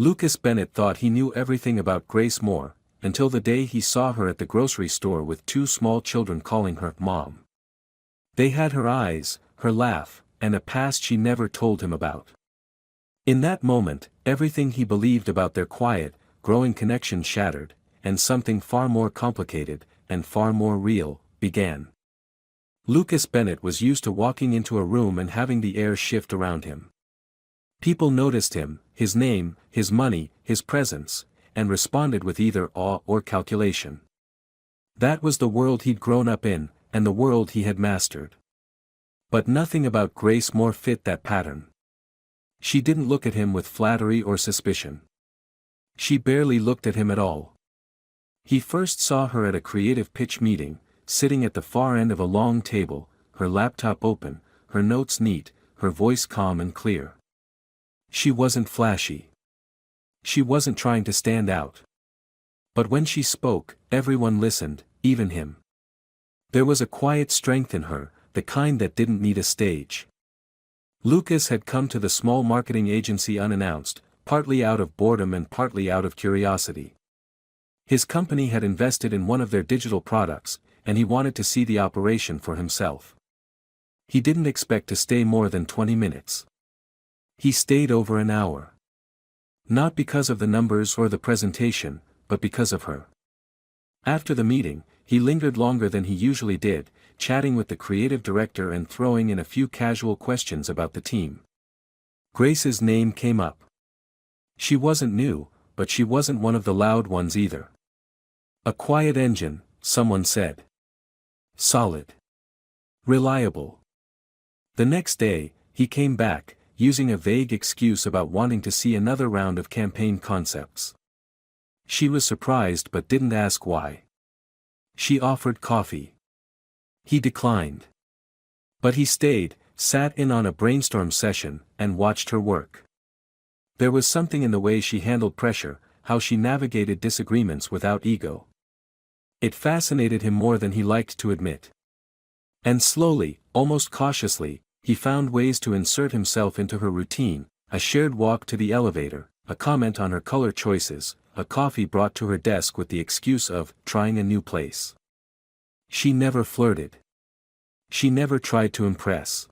Lucas Bennett thought he knew everything about Grace Moore, until the day he saw her at the grocery store with two small children calling her Mom. They had her eyes, her laugh, and a past she never told him about. In that moment, everything he believed about their quiet, growing connection shattered, and something far more complicated, and far more real, began. Lucas Bennett was used to walking into a room and having the air shift around him. People noticed him, his name, his money, his presence, and responded with either awe or calculation. That was the world he'd grown up in, and the world he had mastered. But nothing about Grace Moore fit that pattern. She didn't look at him with flattery or suspicion. She barely looked at him at all. He first saw her at a creative pitch meeting, sitting at the far end of a long table, her laptop open, her notes neat, her voice calm and clear. She wasn't flashy. She wasn't trying to stand out. But when she spoke, everyone listened, even him. There was a quiet strength in her, the kind that didn't need a stage. Lucas had come to the small marketing agency unannounced, partly out of boredom and partly out of curiosity. His company had invested in one of their digital products, and he wanted to see the operation for himself. He didn't expect to stay more than 20 minutes. He stayed over an hour. Not because of the numbers or the presentation, but because of her. After the meeting, he lingered longer than he usually did, chatting with the creative director and throwing in a few casual questions about the team. Grace's name came up. She wasn't new, but she wasn't one of the loud ones either. A quiet engine, someone said. Solid. Reliable. The next day, he came back, using a vague excuse about wanting to see another round of campaign concepts. She was surprised but didn't ask why. She offered coffee. He declined. But he stayed, sat in on a brainstorm session, and watched her work. There was something in the way she handled pressure, how she navigated disagreements without ego. It fascinated him more than he liked to admit. And slowly, almost cautiously, he found ways to insert himself into her routine, a shared walk to the elevator, a comment on her color choices, a coffee brought to her desk with the excuse of trying a new place. She never flirted. She never tried to impress.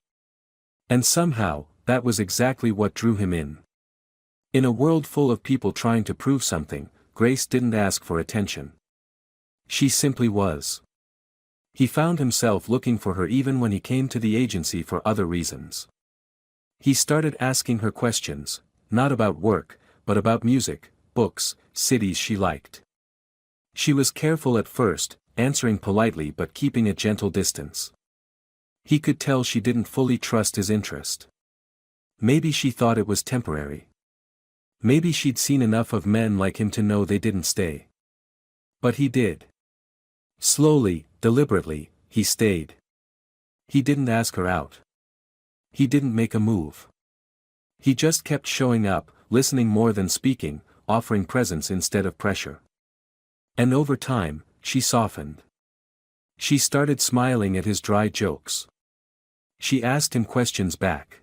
And somehow, that was exactly what drew him in. In a world full of people trying to prove something, Grace didn't ask for attention. She simply was. He found himself looking for her even when he came to the agency for other reasons. He started asking her questions, not about work, but about music, books, cities she liked. She was careful at first, answering politely but keeping a gentle distance. He could tell she didn't fully trust his interest. Maybe she thought it was temporary. Maybe she'd seen enough of men like him to know they didn't stay. But he did. Slowly, deliberately, he stayed. He didn't ask her out. He didn't make a move. He just kept showing up, listening more than speaking, offering presence instead of pressure. And over time, she softened. She started smiling at his dry jokes. She asked him questions back.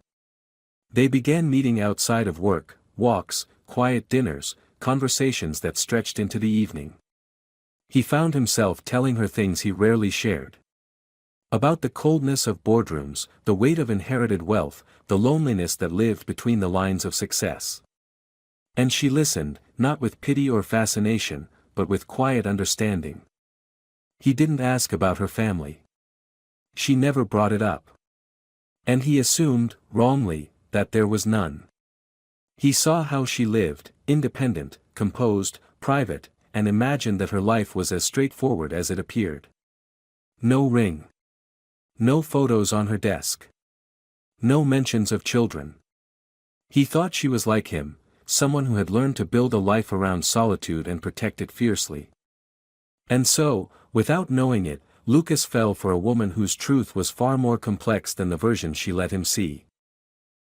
They began meeting outside of work, walks, quiet dinners, conversations that stretched into the evening. He found himself telling her things he rarely shared. About the coldness of boardrooms, the weight of inherited wealth, the loneliness that lived between the lines of success. And she listened, not with pity or fascination, but with quiet understanding. He didn't ask about her family. She never brought it up. And he assumed, wrongly, that there was none. He saw how she lived, independent, composed, private, and imagined that her life was as straightforward as it appeared. No ring. No photos on her desk. No mentions of children. He thought she was like him, someone who had learned to build a life around solitude and protect it fiercely. And so, without knowing it, Lucas fell for a woman whose truth was far more complex than the version she let him see.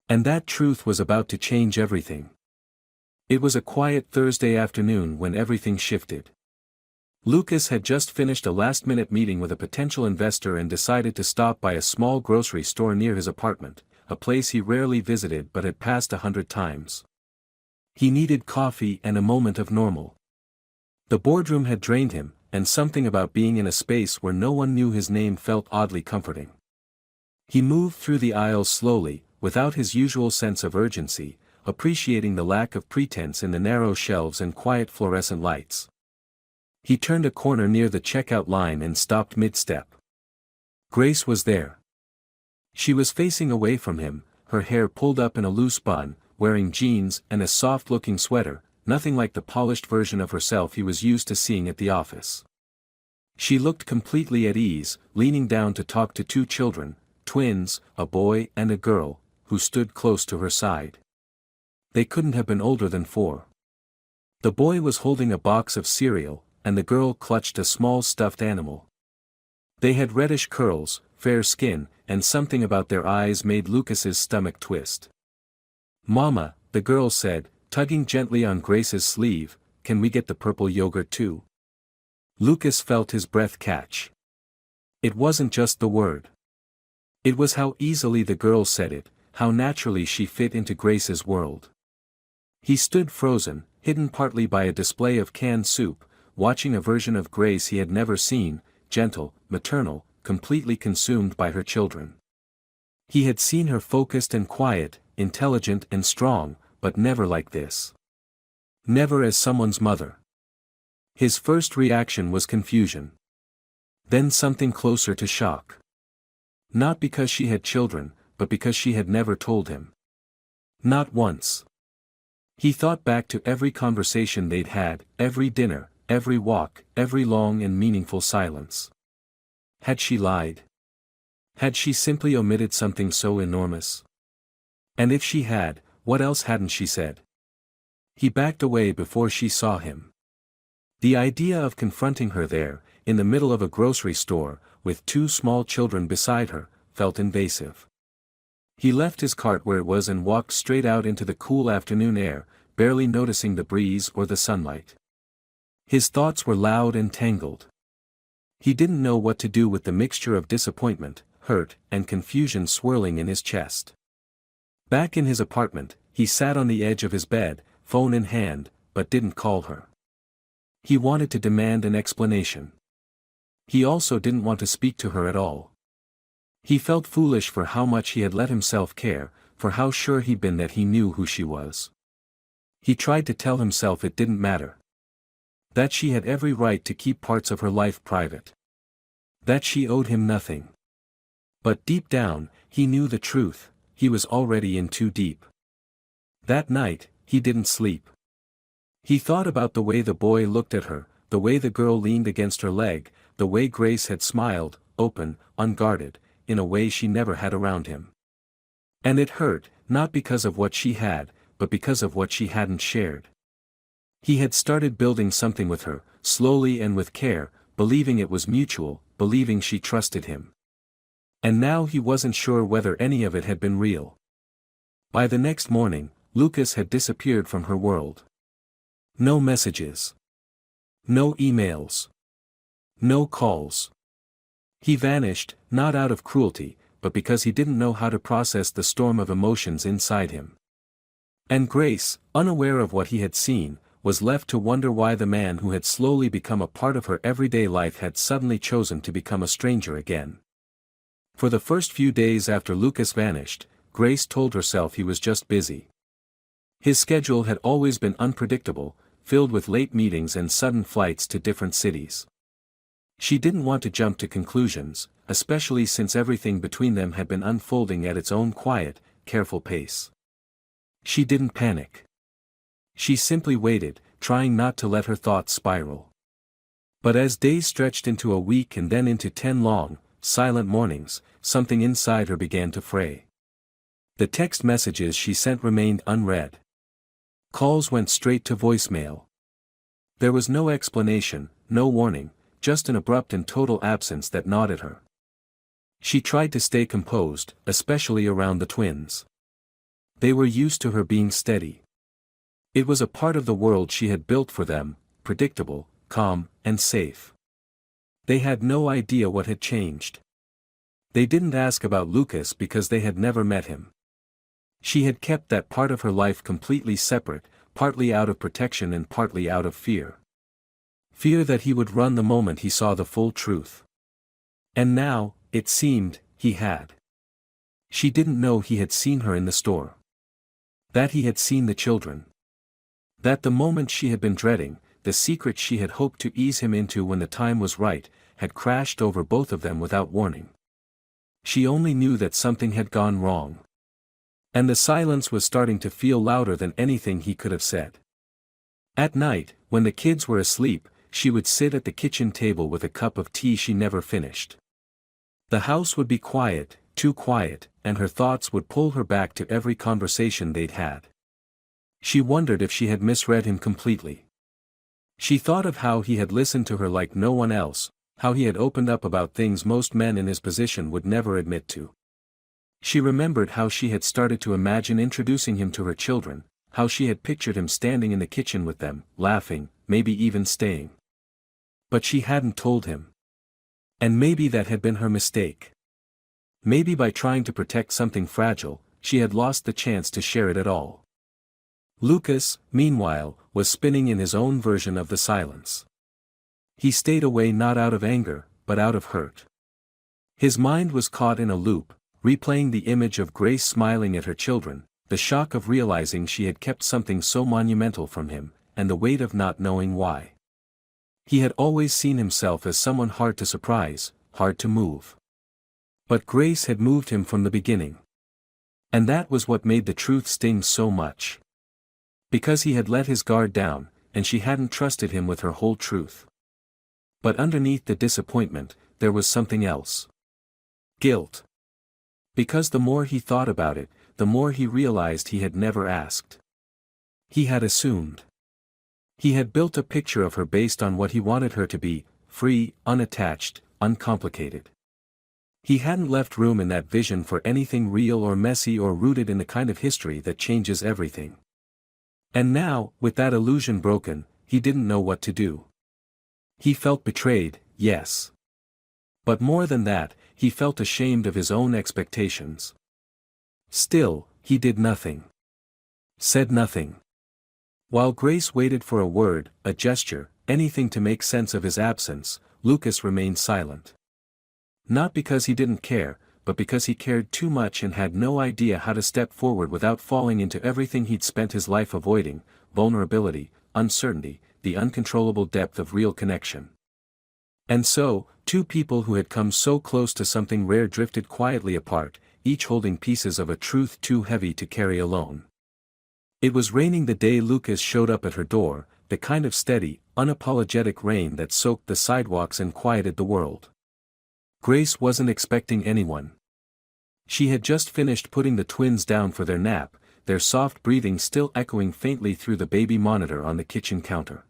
And that truth was about to change everything. It was a quiet Thursday afternoon when everything shifted. Lucas had just finished a last-minute meeting with a potential investor and decided to stop by a small grocery store near his apartment, a place he rarely visited but had passed 100 times. He needed coffee and a moment of normal. The boardroom had drained him, and something about being in a space where no one knew his name felt oddly comforting. He moved through the aisles slowly, without his usual sense of urgency, appreciating the lack of pretense in the narrow shelves and quiet fluorescent lights. He turned a corner near the checkout line and stopped mid-step. Grace was there. She was facing away from him, her hair pulled up in a loose bun, wearing jeans and a soft-looking sweater, nothing like the polished version of herself he was used to seeing at the office. She looked completely at ease, leaning down to talk to two children, twins, a boy and a girl, who stood close to her side. They couldn't have been older than 4. The boy was holding a box of cereal, and the girl clutched a small stuffed animal. They had reddish curls, fair skin, and something about their eyes made Lucas's stomach twist. "Mama," the girl said, tugging gently on Grace's sleeve, "can we get the purple yogurt too?" Lucas felt his breath catch. It wasn't just the word. It was how easily the girl said it, how naturally she fit into Grace's world. He stood frozen, hidden partly by a display of canned soup, watching a version of Grace he had never seen, gentle, maternal, completely consumed by her children. He had seen her focused and quiet, intelligent and strong, but never like this. Never as someone's mother. His first reaction was confusion. Then something closer to shock. Not because she had children, but because she had never told him. Not once. He thought back to every conversation they'd had, every dinner, every walk, every long and meaningful silence. Had she lied? Had she simply omitted something so enormous? And if she had, what else hadn't she said? He backed away before she saw him. The idea of confronting her there, in the middle of a grocery store, with 2 small children beside her, felt invasive. He left his cart where it was and walked straight out into the cool afternoon air, barely noticing the breeze or the sunlight. His thoughts were loud and tangled. He didn't know what to do with the mixture of disappointment, hurt, and confusion swirling in his chest. Back in his apartment, he sat on the edge of his bed, phone in hand, but didn't call her. He wanted to demand an explanation. He also didn't want to speak to her at all. He felt foolish for how much he had let himself care, for how sure he'd been that he knew who she was. He tried to tell himself it didn't matter. That she had every right to keep parts of her life private. That she owed him nothing. But deep down, he knew the truth, he was already in too deep. That night, he didn't sleep. He thought about the way the boy looked at her, the way the girl leaned against her leg, the way Grace had smiled, open, unguarded, in a way she never had around him. And it hurt, not because of what she had, but because of what she hadn't shared. He had started building something with her, slowly and with care, believing it was mutual, believing she trusted him. And now he wasn't sure whether any of it had been real. By the next morning, Lucas had disappeared from her world. No messages. No emails. No calls. He vanished, not out of cruelty, but because he didn't know how to process the storm of emotions inside him. And Grace, unaware of what he had seen, was left to wonder why the man who had slowly become a part of her everyday life had suddenly chosen to become a stranger again. For the first few days after Lucas vanished, Grace told herself he was just busy. His schedule had always been unpredictable, filled with late meetings and sudden flights to different cities. She didn't want to jump to conclusions, especially since everything between them had been unfolding at its own quiet, careful pace. She didn't panic. She simply waited, trying not to let her thoughts spiral. But as days stretched into a week and then into 10 long, silent mornings, something inside her began to fray. The text messages she sent remained unread. Calls went straight to voicemail. There was no explanation, no warning, just an abrupt and total absence that gnawed at her. She tried to stay composed, especially around the twins. They were used to her being steady. It was a part of the world she had built for them, predictable, calm, and safe. They had no idea what had changed. They didn't ask about Lucas because they had never met him. She had kept that part of her life completely separate, partly out of protection and partly out of fear. Fear that he would run the moment he saw the full truth. And now, it seemed, he had. She didn't know he had seen her in the store. That he had seen the children. That the moment she had been dreading, the secret she had hoped to ease him into when the time was right, had crashed over both of them without warning. She only knew that something had gone wrong. And the silence was starting to feel louder than anything he could have said. At night, when the kids were asleep, she would sit at the kitchen table with a cup of tea she never finished. The house would be quiet, too quiet, and her thoughts would pull her back to every conversation they'd had. She wondered if she had misread him completely. She thought of how he had listened to her like no one else, how he had opened up about things most men in his position would never admit to. She remembered how she had started to imagine introducing him to her children, how she had pictured him standing in the kitchen with them, laughing, maybe even staying. But she hadn't told him. And maybe that had been her mistake. Maybe by trying to protect something fragile, she had lost the chance to share it at all. Lucas, meanwhile, was spinning in his own version of the silence. He stayed away not out of anger, but out of hurt. His mind was caught in a loop, replaying the image of Grace smiling at her children, the shock of realizing she had kept something so monumental from him, and the weight of not knowing why. He had always seen himself as someone hard to surprise, hard to move. But Grace had moved him from the beginning. And that was what made the truth sting so much. Because he had let his guard down, and she hadn't trusted him with her whole truth. But underneath the disappointment, there was something else. Guilt. Because the more he thought about it, the more he realized he had never asked. He had assumed. He had built a picture of her based on what he wanted her to be, free, unattached, uncomplicated. He hadn't left room in that vision for anything real or messy or rooted in the kind of history that changes everything. And now, with that illusion broken, he didn't know what to do. He felt betrayed, yes. But more than that, he felt ashamed of his own expectations. Still, he did nothing. Said nothing. While Grace waited for a word, a gesture, anything to make sense of his absence, Lucas remained silent. Not because he didn't care, but because he cared too much and had no idea how to step forward without falling into everything he'd spent his life avoiding: vulnerability, uncertainty, the uncontrollable depth of real connection. And so, two people who had come so close to something rare drifted quietly apart, each holding pieces of a truth too heavy to carry alone. It was raining the day Lucas showed up at her door, the kind of steady, unapologetic rain that soaked the sidewalks and quieted the world. Grace wasn't expecting anyone. She had just finished putting the twins down for their nap, their soft breathing still echoing faintly through the baby monitor on the kitchen counter.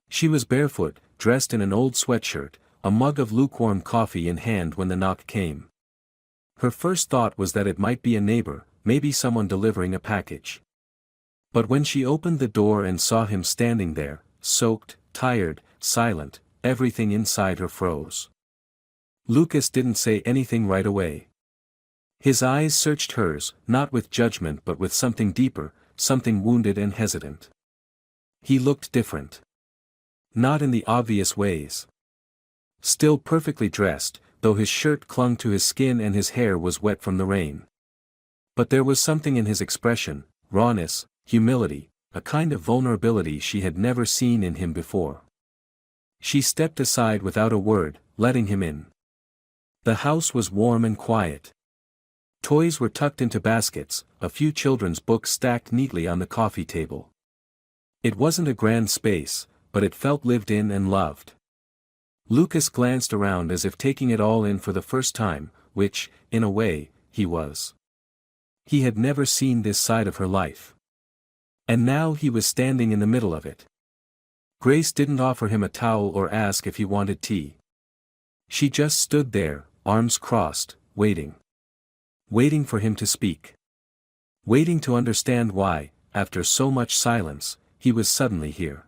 She was barefoot, dressed in an old sweatshirt, a mug of lukewarm coffee in hand when the knock came. Her first thought was that it might be a neighbor, maybe someone delivering a package. But when she opened the door and saw him standing there, soaked, tired, silent, everything inside her froze. Lucas didn't say anything right away. His eyes searched hers, not with judgment but with something deeper, something wounded and hesitant. He looked different. Not in the obvious ways. Still perfectly dressed, though his shirt clung to his skin and his hair was wet from the rain. But there was something in his expression, rawness, humility, a kind of vulnerability she had never seen in him before. She stepped aside without a word, letting him in. The house was warm and quiet. Toys were tucked into baskets, a few children's books stacked neatly on the coffee table. It wasn't a grand space, but it felt lived in and loved. Lucas glanced around as if taking it all in for the first time, which, in a way, he was. He had never seen this side of her life. And now he was standing in the middle of it. Grace didn't offer him a towel or ask if he wanted tea. She just stood there, arms crossed, waiting. Waiting for him to speak. Waiting to understand why, after so much silence, he was suddenly here.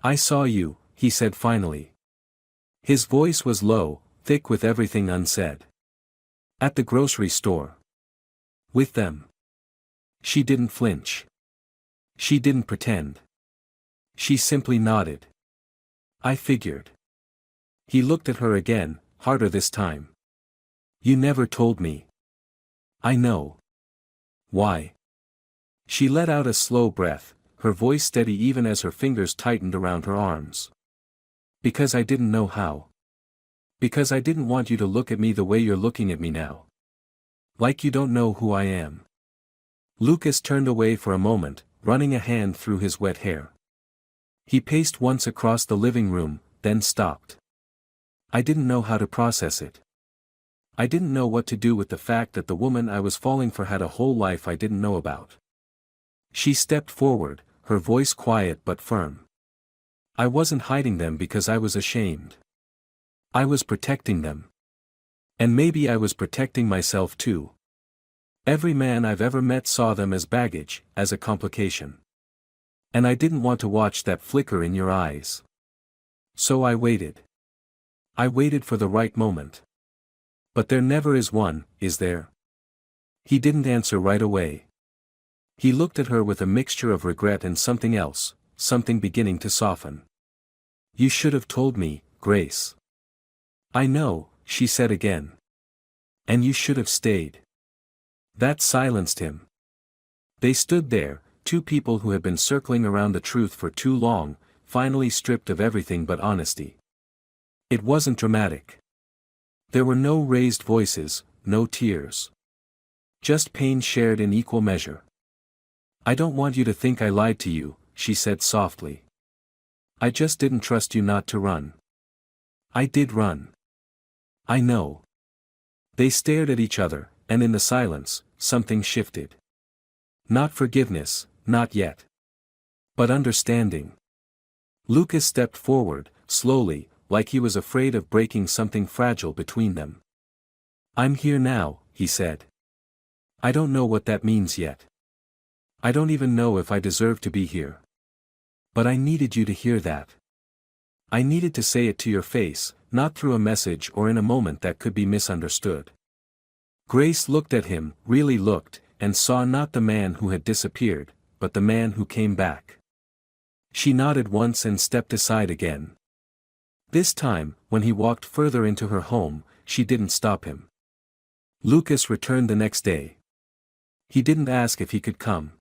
"I saw you," he said finally. His voice was low, thick with everything unsaid. "At the grocery store. With them." She didn't flinch. She didn't pretend. She simply nodded. I figured. He looked at her again, harder this time. You never told me. I know. Why? She let out a slow breath, her voice steady even as her fingers tightened around her arms. Because I didn't know how. Because I didn't want you to look at me the way you're looking at me now. Like you don't know who I am. Lucas turned away for a moment, running a hand through his wet hair. He paced once across the living room, then stopped. I didn't know how to process it. I didn't know what to do with the fact that the woman I was falling for had a whole life I didn't know about. She stepped forward, her voice quiet but firm. I wasn't hiding them because I was ashamed. I was protecting them. And maybe I was protecting myself too. Every man I've ever met saw them as baggage, as a complication. And I didn't want to watch that flicker in your eyes. So I waited. I waited for the right moment. But there never is one, is there? He didn't answer right away. He looked at her with a mixture of regret and something else, something beginning to soften. You should have told me, Grace. I know, she said again. And you should have stayed. That silenced him. They stood there, two people who had been circling around the truth for too long, finally stripped of everything but honesty. It wasn't dramatic. There were no raised voices, no tears. Just pain shared in equal measure. I don't want you to think I lied to you, she said softly. I just didn't trust you not to run. I did run. I know. They stared at each other, and in the silence, something shifted. Not forgiveness, not yet. But understanding. Lucas stepped forward, slowly, like he was afraid of breaking something fragile between them. I'm here now, he said. I don't know what that means yet. I don't even know if I deserve to be here. But I needed you to hear that. I needed to say it to your face, not through a message or in a moment that could be misunderstood. Grace looked at him, really looked, and saw not the man who had disappeared, but the man who came back. She nodded once and stepped aside again. This time, when he walked further into her home, she didn't stop him. Lucas returned the next day. He didn't ask if he could come.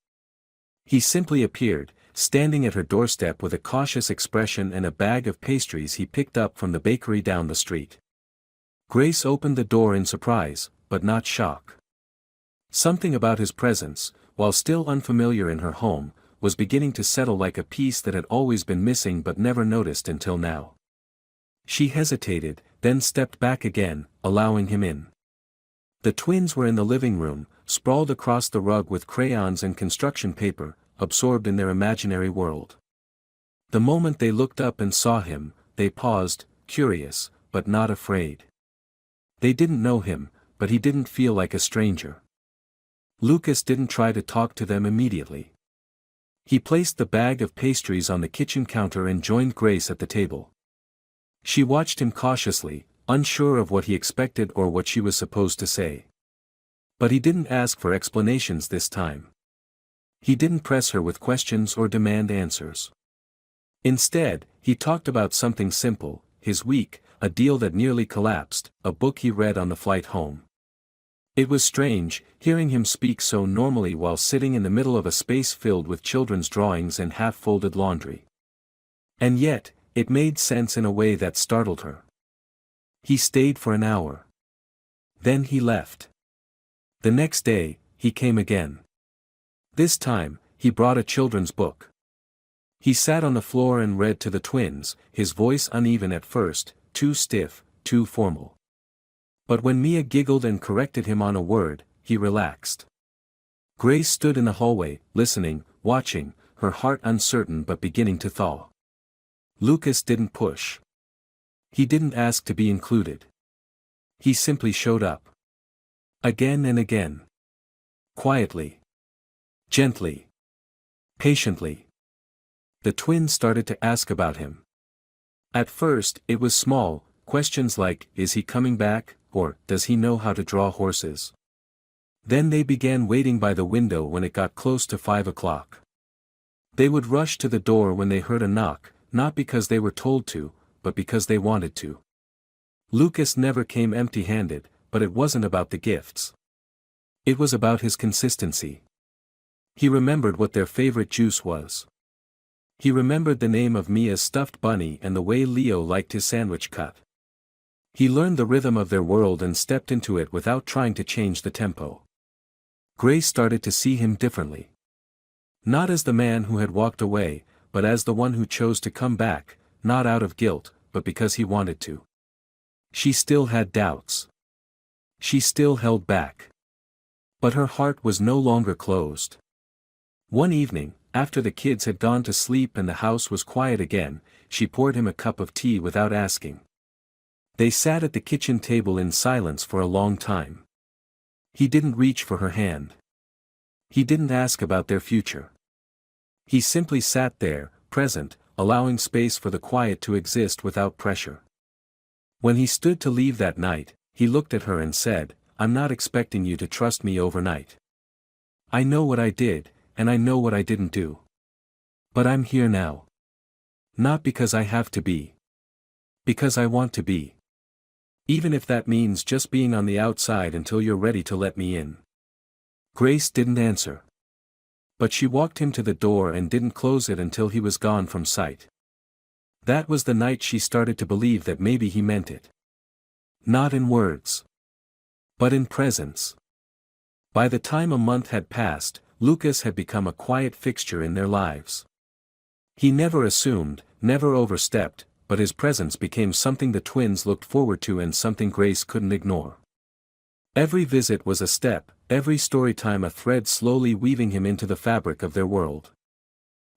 He simply appeared, standing at her doorstep with a cautious expression and a bag of pastries he picked up from the bakery down the street. Grace opened the door in surprise, but not shock. Something about his presence, while still unfamiliar in her home, was beginning to settle like a piece that had always been missing but never noticed until now. She hesitated, then stepped back again, allowing him in. The twins were in the living room, sprawled across the rug with crayons and construction paper, absorbed in their imaginary world. The moment they looked up and saw him, they paused, curious, but not afraid. They didn't know him, but he didn't feel like a stranger. Lucas didn't try to talk to them immediately. He placed the bag of pastries on the kitchen counter and joined Grace at the table. She watched him cautiously, unsure of what he expected or what she was supposed to say. But he didn't ask for explanations this time. He didn't press her with questions or demand answers. Instead, he talked about something simple, his week, a deal that nearly collapsed, a book he read on the flight home. It was strange, hearing him speak so normally while sitting in the middle of a space filled with children's drawings and half-folded laundry. And yet, it made sense in a way that startled her. He stayed for an hour. Then he left. The next day, he came again. This time, he brought a children's book. He sat on the floor and read to the twins, his voice uneven at first, too stiff, too formal. But when Mia giggled and corrected him on a word, he relaxed. Grace stood in the hallway, listening, watching, her heart uncertain but beginning to thaw. Lucas didn't push. He didn't ask to be included. He simply showed up. Again and again. Quietly. Gently. Patiently. The twins started to ask about him. At first, it was small, questions like, is he coming back, or, does he know how to draw horses? Then they began waiting by the window when it got close to 5 o'clock. They would rush to the door when they heard a knock, not because they were told to, but because they wanted to. Lucas never came empty-handed, but it wasn't about the gifts. It was about his consistency. He remembered what their favorite juice was. He remembered the name of Mia's stuffed bunny and the way Leo liked his sandwich cut. He learned the rhythm of their world and stepped into it without trying to change the tempo. Grace started to see him differently. Not as the man who had walked away, but as the one who chose to come back, not out of guilt, but because he wanted to. She still had doubts. She still held back. But her heart was no longer closed. One evening, after the kids had gone to sleep and the house was quiet again, she poured him a cup of tea without asking. They sat at the kitchen table in silence for a long time. He didn't reach for her hand. He didn't ask about their future. He simply sat there, present, allowing space for the quiet to exist without pressure. When he stood to leave that night, he looked at her and said, "I'm not expecting you to trust me overnight. I know what I did, and I know what I didn't do. But I'm here now. Not because I have to be. Because I want to be. Even if that means just being on the outside until you're ready to let me in." Grace didn't answer. But she walked him to the door and didn't close it until he was gone from sight. That was the night she started to believe that maybe he meant it. Not in words. But in presence. By the time a month had passed, Lucas had become a quiet fixture in their lives. He never assumed, never overstepped, but his presence became something the twins looked forward to and something Grace couldn't ignore. Every visit was a step, every storytime a thread slowly weaving him into the fabric of their world.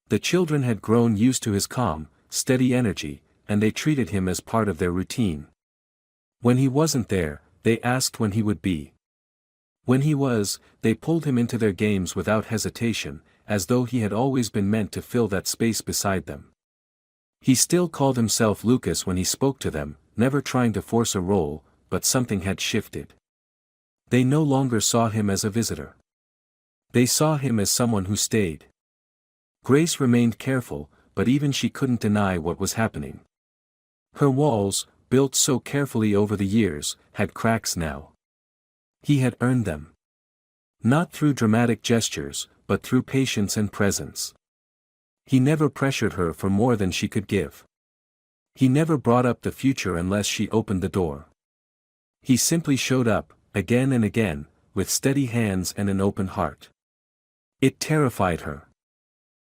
The children had grown used to his calm, steady energy, and they treated him as part of their routine. When he wasn't there, they asked when he would be. When he was, they pulled him into their games without hesitation, as though he had always been meant to fill that space beside them. He still called himself Lucas when he spoke to them, never trying to force a role, but something had shifted. They no longer saw him as a visitor. They saw him as someone who stayed. Grace remained careful, but even she couldn't deny what was happening. Her walls, built so carefully over the years, had cracks now. He had earned them. Not through dramatic gestures, but through patience and presence. He never pressured her for more than she could give. He never brought up the future unless she opened the door. He simply showed up, again and again, with steady hands and an open heart. It terrified her.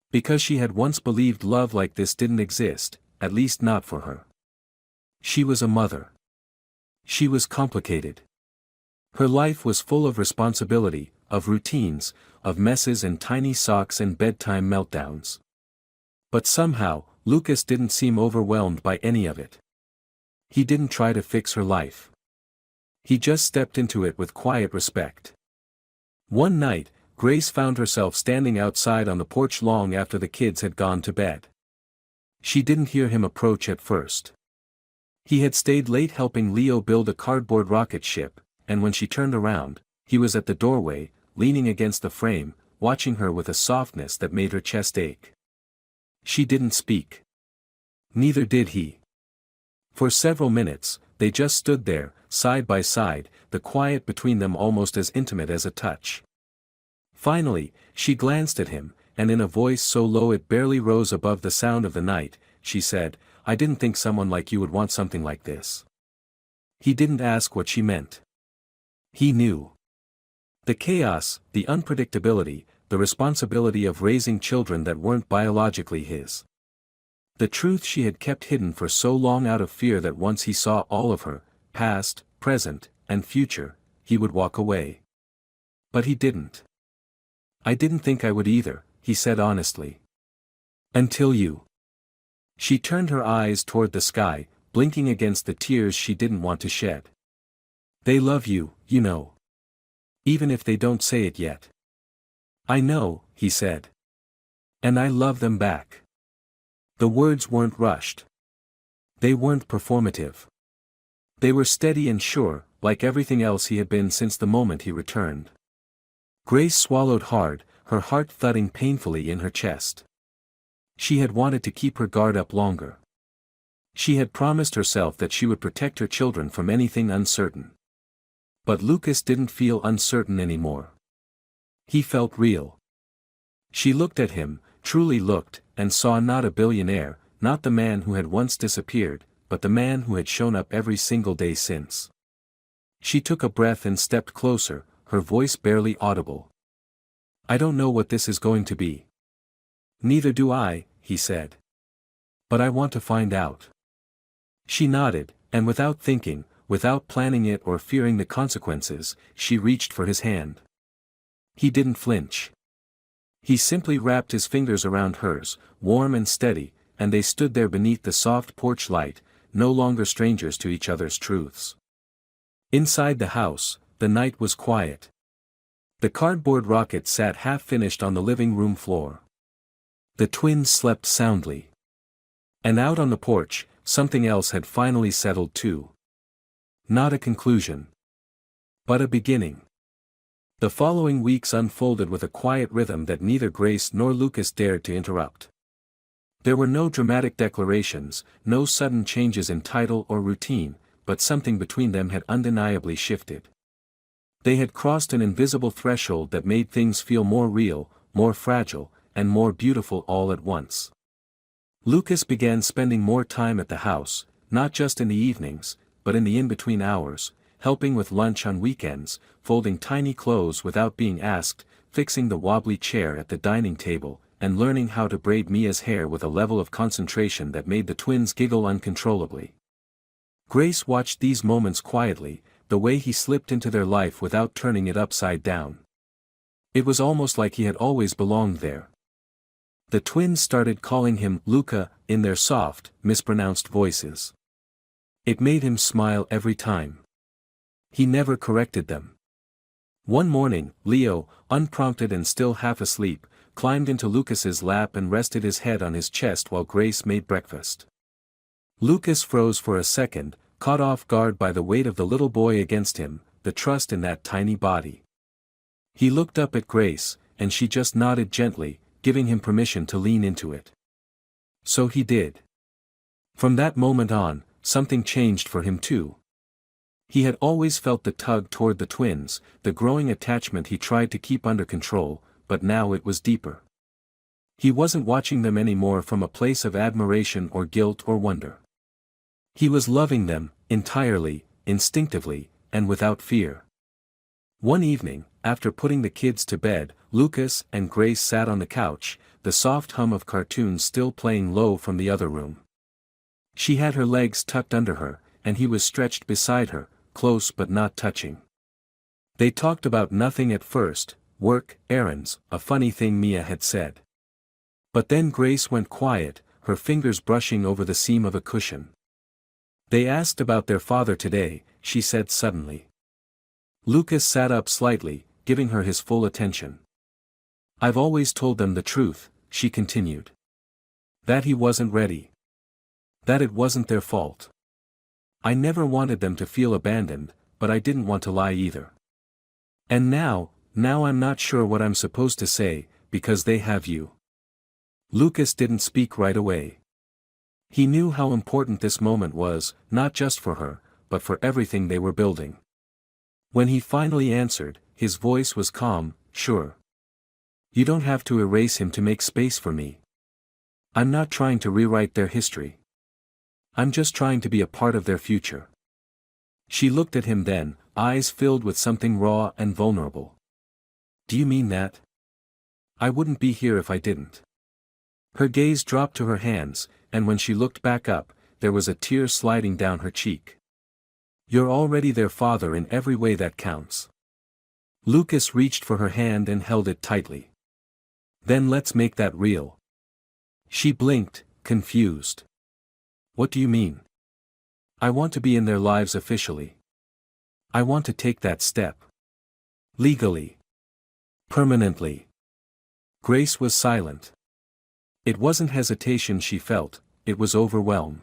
Because she had once believed love like this didn't exist, at least not for her. She was a mother. She was complicated. Her life was full of responsibility, of routines, of messes and tiny socks and bedtime meltdowns. But somehow, Lucas didn't seem overwhelmed by any of it. He didn't try to fix her life. He just stepped into it with quiet respect. One night, Grace found herself standing outside on the porch long after the kids had gone to bed. She didn't hear him approach at first. He had stayed late helping Leo build a cardboard rocket ship, and when she turned around, he was at the doorway, leaning against the frame, watching her with a softness that made her chest ache. She didn't speak. Neither did he. For several minutes, they just stood there, side by side, the quiet between them almost as intimate as a touch. Finally, she glanced at him, and in a voice so low it barely rose above the sound of the night, she said, "I didn't think someone like you would want something like this." He didn't ask what she meant. He knew. The chaos, the unpredictability, the responsibility of raising children that weren't biologically his. The truth she had kept hidden for so long out of fear that once he saw all of her, past, present, and future, he would walk away. But he didn't. "I didn't think I would either," he said honestly. "Until you." She turned her eyes toward the sky, blinking against the tears she didn't want to shed. "They love you, you know. Even if they don't say it yet." "I know," he said. "And I love them back." The words weren't rushed. They weren't performative. They were steady and sure, like everything else he had been since the moment he returned. Grace swallowed hard, her heart thudding painfully in her chest. She had wanted to keep her guard up longer. She had promised herself that she would protect her children from anything uncertain. But Lucas didn't feel uncertain anymore. He felt real. She looked at him, truly looked, and saw not a billionaire, not the man who had once disappeared, but the man who had shown up every single day since. She took a breath and stepped closer, her voice barely audible. "I don't know what this is going to be." "Neither do I," he said. "But I want to find out." She nodded, and without thinking, without planning it or fearing the consequences, she reached for his hand. He didn't flinch. He simply wrapped his fingers around hers, warm and steady, and they stood there beneath the soft porch light, no longer strangers to each other's truths. Inside the house, the night was quiet. The cardboard rocket sat half-finished on the living room floor. The twins slept soundly. And out on the porch, something else had finally settled too. Not a conclusion, but a beginning. The following weeks unfolded with a quiet rhythm that neither Grace nor Lucas dared to interrupt. There were no dramatic declarations, no sudden changes in title or routine, but something between them had undeniably shifted. They had crossed an invisible threshold that made things feel more real, more fragile, and more beautiful all at once. Lucas began spending more time at the house, not just in the evenings, but in the in-between hours, helping with lunch on weekends, folding tiny clothes without being asked, fixing the wobbly chair at the dining table, and learning how to braid Mia's hair with a level of concentration that made the twins giggle uncontrollably. Grace watched these moments quietly, the way he slipped into their life without turning it upside down. It was almost like he had always belonged there. The twins started calling him Luca in their soft, mispronounced voices. It made him smile every time. He never corrected them. One morning, Leo, unprompted and still half asleep, climbed into Lucas's lap and rested his head on his chest while Grace made breakfast. Lucas froze for a second, caught off guard by the weight of the little boy against him, the trust in that tiny body. He looked up at Grace, and she just nodded gently, giving him permission to lean into it. So he did. From that moment on, something changed for him too. He had always felt the tug toward the twins, the growing attachment he tried to keep under control, but now it was deeper. He wasn't watching them anymore from a place of admiration or guilt or wonder. He was loving them, entirely, instinctively, and without fear. One evening, after putting the kids to bed, Lucas and Grace sat on the couch, the soft hum of cartoons still playing low from the other room. She had her legs tucked under her, and he was stretched beside her, close but not touching. They talked about nothing at first, work, errands, a funny thing Mia had said. But then Grace went quiet, her fingers brushing over the seam of a cushion. "They asked about their father today," she said suddenly. Lucas sat up slightly, giving her his full attention. "I've always told them the truth," she continued. "That he wasn't ready. That it wasn't their fault. I never wanted them to feel abandoned, but I didn't want to lie either. And now I'm not sure what I'm supposed to say, because they have you." Lucas didn't speak right away. He knew how important this moment was, not just for her, but for everything they were building. When he finally answered, his voice was calm, "Sure. You don't have to erase him to make space for me. I'm not trying to rewrite their history. I'm just trying to be a part of their future." She looked at him then, eyes filled with something raw and vulnerable. "Do you mean that? I wouldn't be here if I didn't." Her gaze dropped to her hands, and when she looked back up, there was a tear sliding down her cheek. "You're already their father in every way that counts." Lucas reached for her hand and held it tightly. "Then let's make that real." She blinked, confused. "What do you mean?" "I want to be in their lives officially. I want to take that step. Legally. Permanently." Grace was silent. It wasn't hesitation she felt, it was overwhelm.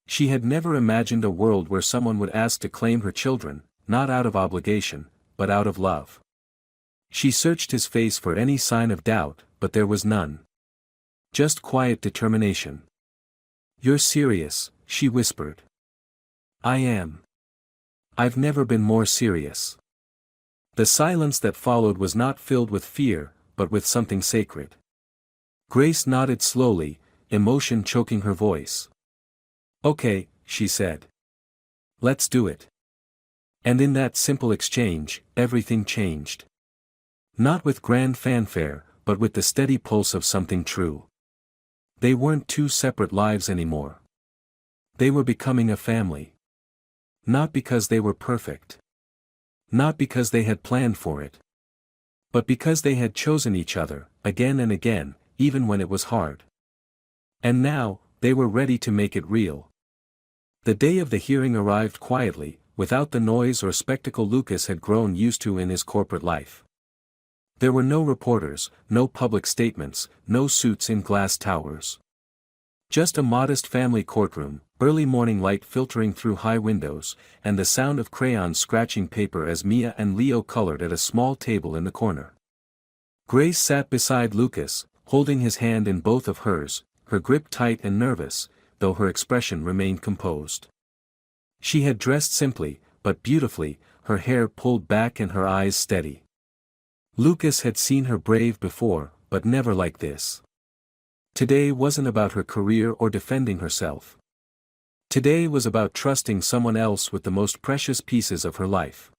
She had never imagined a world where someone would ask to claim her children, not out of obligation, but out of love. She searched his face for any sign of doubt, but there was none. Just quiet determination. You're serious, she whispered. I am. I've never been more serious. The silence that followed was not filled with fear, but with something sacred. Grace nodded slowly, emotion choking her voice. Okay, she said. Let's do it. And in that simple exchange, everything changed. Not with grand fanfare, but with the steady pulse of something true. They weren't two separate lives anymore. They were becoming a family. Not because they were perfect. Not because they had planned for it. But because they had chosen each other, again and again, even when it was hard. And now, they were ready to make it real. The day of the hearing arrived quietly, without the noise or spectacle Lucas had grown used to in his corporate life. There were no reporters, no public statements, no suits in glass towers. Just a modest family courtroom, early morning light filtering through high windows, and the sound of crayons scratching paper as Mia and Leo colored at a small table in the corner. Grace sat beside Lucas, holding his hand in both of hers, her grip tight and nervous, though her expression remained composed. She had dressed simply, but beautifully, her hair pulled back and her eyes steady. Lucas had seen her brave before, but never like this. Today wasn't about her career or defending herself. Today was about trusting someone else with the most precious pieces of her life.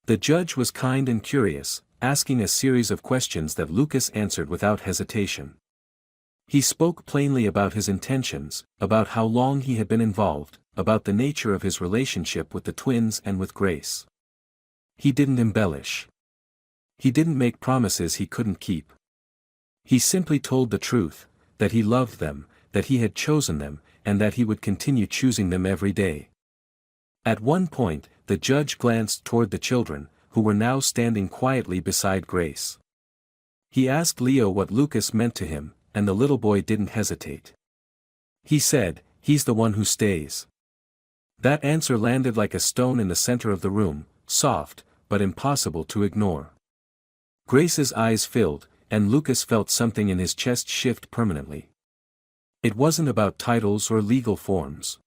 The judge was kind and curious, asking a series of questions that Lucas answered without hesitation. He spoke plainly about his intentions, about how long he had been involved, about the nature of his relationship with the twins and with Grace. He didn't embellish. He didn't make promises he couldn't keep. He simply told the truth, that he loved them, that he had chosen them, and that he would continue choosing them every day. At one point, the judge glanced toward the children, who were now standing quietly beside Grace. He asked Leo what Lucas meant to him, and the little boy didn't hesitate. He said, "He's the one who stays." That answer landed like a stone in the center of the room, soft, but impossible to ignore. Grace's eyes filled, and Lucas felt something in his chest shift permanently. It wasn't about titles or legal forms.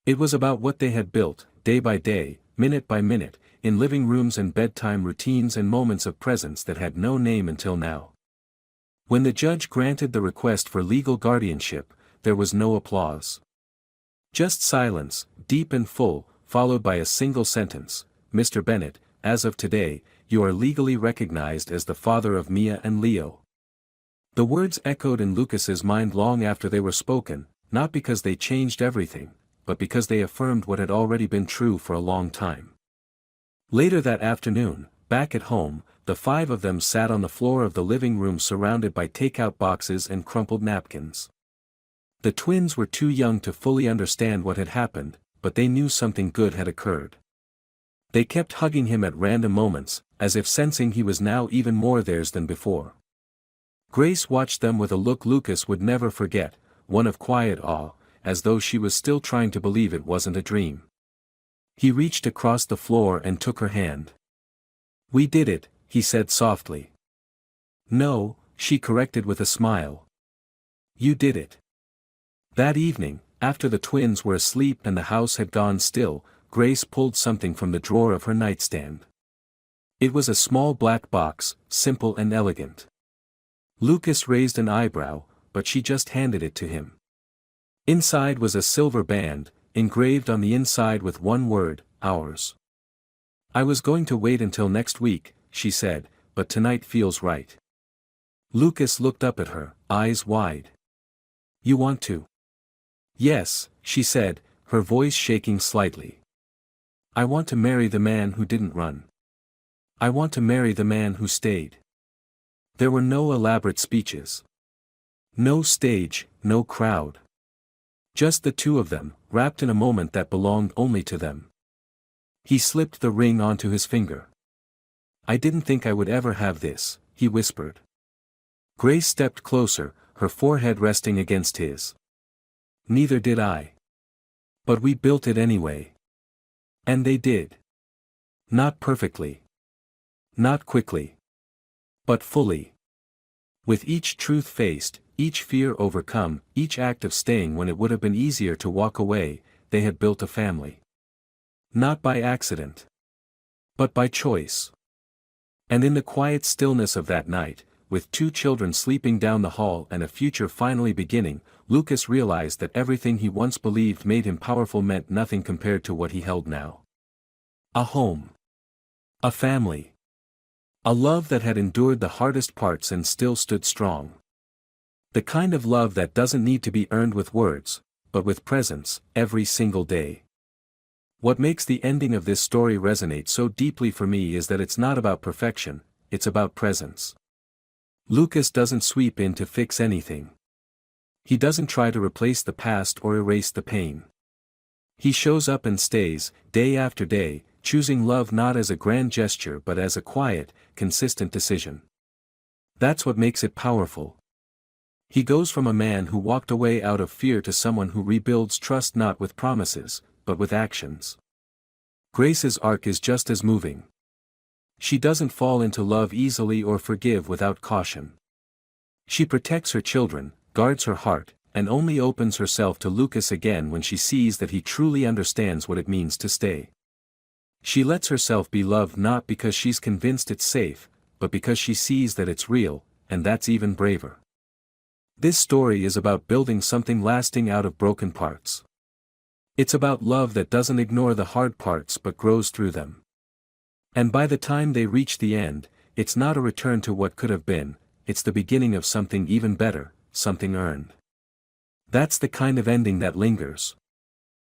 It was about what they had built, day by day, minute by minute, in living rooms and bedtime routines and moments of presence that had no name until now. When the judge granted the request for legal guardianship, there was no applause. Just silence, deep and full, followed by a single sentence, "Mr. Bennett, as of today, you are legally recognized as the father of Mia and Leo." The words echoed in Lucas's mind long after they were spoken, not because they changed everything, but because they affirmed what had already been true for a long time. Later that afternoon, back at home, the five of them sat on the floor of the living room surrounded by takeout boxes and crumpled napkins. The twins were too young to fully understand what had happened, but they knew something good had occurred. They kept hugging him at random moments, as if sensing he was now even more theirs than before. Grace watched them with a look Lucas would never forget, one of quiet awe, as though she was still trying to believe it wasn't a dream. He reached across the floor and took her hand. "We did it," he said softly. "No," she corrected with a smile. "You did it." That evening, after the twins were asleep and the house had gone still, Grace pulled something from the drawer of her nightstand. It was a small black box, simple and elegant. Lucas raised an eyebrow, but she just handed it to him. Inside was a silver band, engraved on the inside with one word, "Ours." "I was going to wait until next week," she said, "but tonight feels right." Lucas looked up at her, eyes wide. "You want to?" "Yes," she said, her voice shaking slightly. "I want to marry the man who didn't run. I want to marry the man who stayed." There were no elaborate speeches. No stage, no crowd. Just the two of them, wrapped in a moment that belonged only to them. He slipped the ring onto his finger. "I didn't think I would ever have this," he whispered. Grace stepped closer, her forehead resting against his. "Neither did I. But we built it anyway." And they did. Not perfectly. Not quickly. But fully. With each truth faced, each fear overcome, each act of staying when it would have been easier to walk away, they had built a family. Not by accident, but by choice. And in the quiet stillness of that night, with 2 children sleeping down the hall and a future finally beginning, Lucas realized that everything he once believed made him powerful meant nothing compared to what he held now. A home. A family. A love that had endured the hardest parts and still stood strong. The kind of love that doesn't need to be earned with words, but with presence, every single day. What makes the ending of this story resonate so deeply for me is that it's not about perfection, it's about presence. Lucas doesn't sweep in to fix anything. He doesn't try to replace the past or erase the pain. He shows up and stays, day after day, choosing love not as a grand gesture but as a quiet, consistent decision. That's what makes it powerful. He goes from a man who walked away out of fear to someone who rebuilds trust not with promises, but with actions. Grace's arc is just as moving. She doesn't fall into love easily or forgive without caution. She protects her children, guards her heart, and only opens herself to Lucas again when she sees that he truly understands what it means to stay. She lets herself be loved not because she's convinced it's safe, but because she sees that it's real, and that's even braver. This story is about building something lasting out of broken parts. It's about love that doesn't ignore the hard parts but grows through them. And by the time they reach the end, it's not a return to what could have been, it's the beginning of something even better, something earned. That's the kind of ending that lingers.